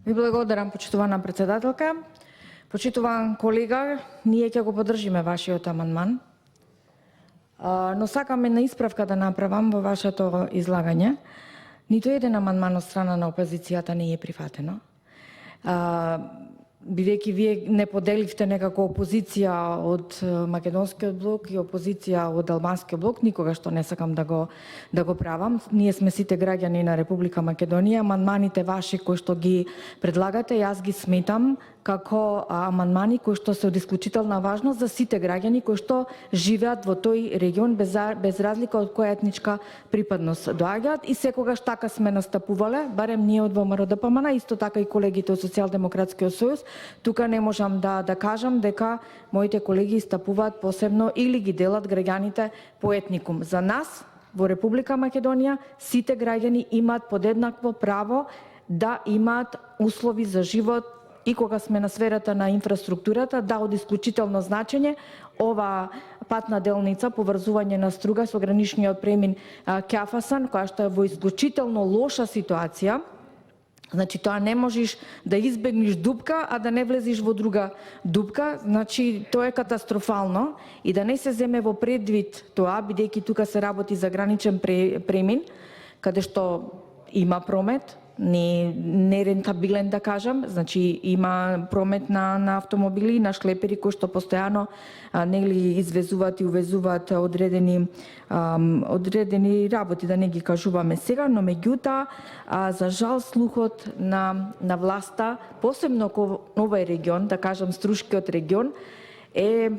Ви благодарам, почитувана председателка. Почитуван колега, ние ќе го поддржиме вашиот амандман. Но сакаме на исправка да направам во вашето излагање. Ниту еден амандман од страна на опозицијата не е прифатено. Бидејќи вие не поделивте некако опозиција од македонскиот блок и опозиција од албанскиот блок, никогаш што не сакам да го правам. Ние сме сите граѓани на Република Македонија. Амандманите ваши кои што ги предлагате, јас ги сметам како амандмани кои што се од исклучителна важност за сите граѓани кои што живеат во тој регион без разлика од која етничка припадност доаѓаат, и секогаш така сме настапувале, барем ние од ВМРО-ДПМН, исто така и колегите од Социјалдемократскиот сојуз. Тука не можам да кажам дека моите колеги истапуваат посебно или ги делат граѓаните по етникум. За нас во Република Македонија сите граѓани имаат подеднакво право да имаат услови за живот. И кога сме на сферата на инфраструктурата, да, од исклучително значење ова патна делница поврзување на Струга со граничниот премин Ќафасан, која што е во исклучително лоша ситуација. Значи тоа не можеш да избегнеш дупка, а да не влезеш во друга дупка. Значи тоа е катастрофално и да не се земе во предвид тоа, бидејќи тука се работи за граничен премин, каде што има промет, не рентабилен да кажам, значи има промет на автомобили, на шлепери кои што постојано нели извезуваат и увезуваат одредени работи, да не ги кажуваме сега, но меѓутоа за жал слухот на власта, посебно кон овој регион, да кажам Струшкиот регион, е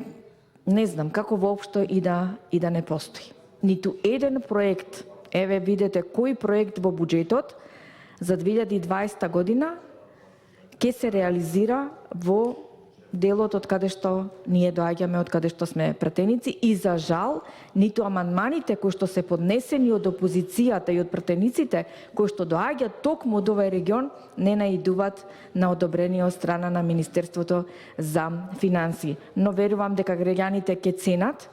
не знам како воопшто и да не постои. Ниту еден проект, еве видете кој проект во буџетот за 2020 година ќе се реализира во делот од каде што ние доаѓаме, од каде што сме пратеници, и за жал ниту амандманите кои што се поднесени од опозицијата и од пратениците кои што доаѓаат токму од овој регион не наидуваат на одобрение од страна на Министерството за финансии. Но верувам дека граѓаните ќе ценат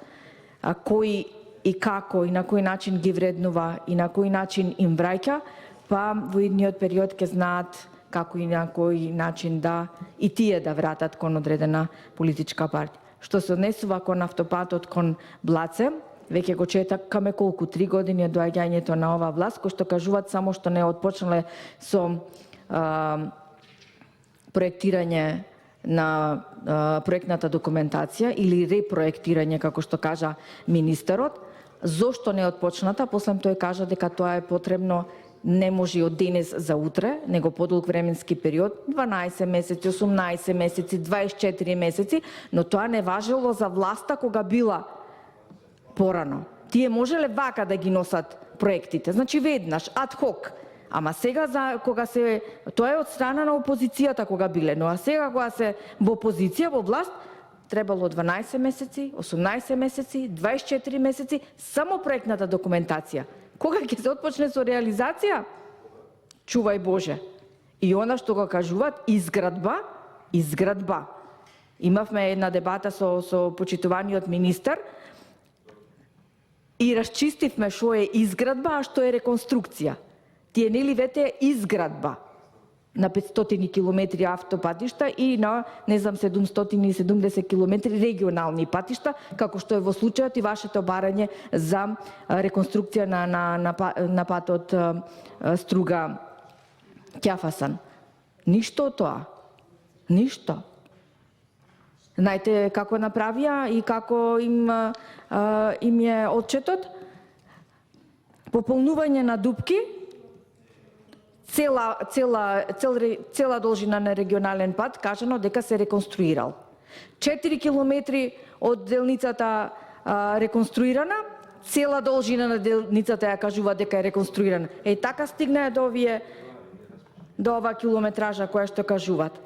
кој и како и на кој начин ги вреднува и на кој начин им враќа, па во идниот период ќе знаат како и на кој начин да и тие да вратат кон одредена политичка партија. Што се однесува кон автопатот кон Блаце, веќе го чекаме колку 3 години од доаѓањето на оваа власт, кој што кажуваат само што не отпочнале со проектирање на проектната документација или репроектирање, како што кажа министерот. Зошто не отпочната? После тој кажа дека тоа е потребно, не може од денес за утре, него подолг временски период, 12 месеци, 18 месеци, 24 месеци, но тоа не важело за власта кога била порано. Тие можеле вака да ги носат проектите, значи веднаш, ад хок. Ама сега кога се тоа е од страна на опозицијата кога биле, но а сега кога се во опозиција, во власт, требало 12 месеци, 18 месеци, 24 месеци, само проектната документација. Кога ќе се отпочне со реализација? Чувај Боже. И она што го кажуваат, изградба. Имавме една дебата со почитуваниот министер и расчистивме што е изградба, а што е реконструкција. Тие нели вете изградба на 500 километри автопатишта и на, не знам, 770 километри регионални патишта, како што е во случајот и вашето барање за реконструкција на патот Струга Ќафасан. Ништо од тоа. Ништо. Знаете како направија и како им е отчетот? Пополнување на дупки, цела должина на регионален пат, кажано дека се реконструирал. 4 километри од делницата реконструирана, цела должина на делницата ја кажува дека е реконструирана. Така стигнаа до ова километража која што кажуваат.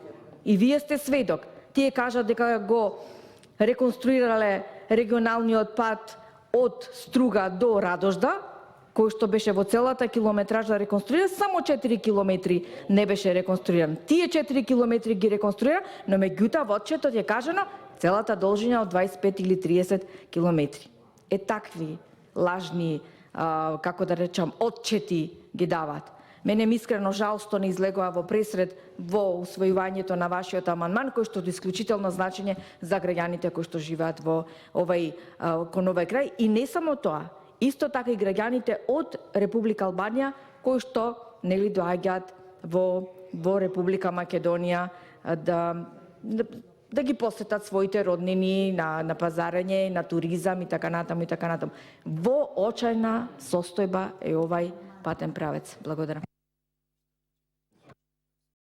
И вие сте сведок. Тие кажат дека го реконструирале регионалниот пат од Струга до Радожда, кој што беше во целата километража реконструиран, само 4 километри не беше реконструиран. Тие 4 километри ги реконструира, но меѓутоа во отчетот е кажано целата должина од 25 или 30 километри. Такви лажни, како да речам, отчети ги дават. Мене ми искрено жал што не излегува во пресред во усвојувањето на вашиот амандман, кој што од исклучително значење за граѓаните кои што живеат во кон овој крај. И не само тоа, исто така и граѓаните од Република Албанија кои што нели доаѓаат во Република Македонија да ги посетат своите роднини на пазарење, на туризам и така натаму и така натаму. Во очајна состојба е овај патен правец. Благодарам.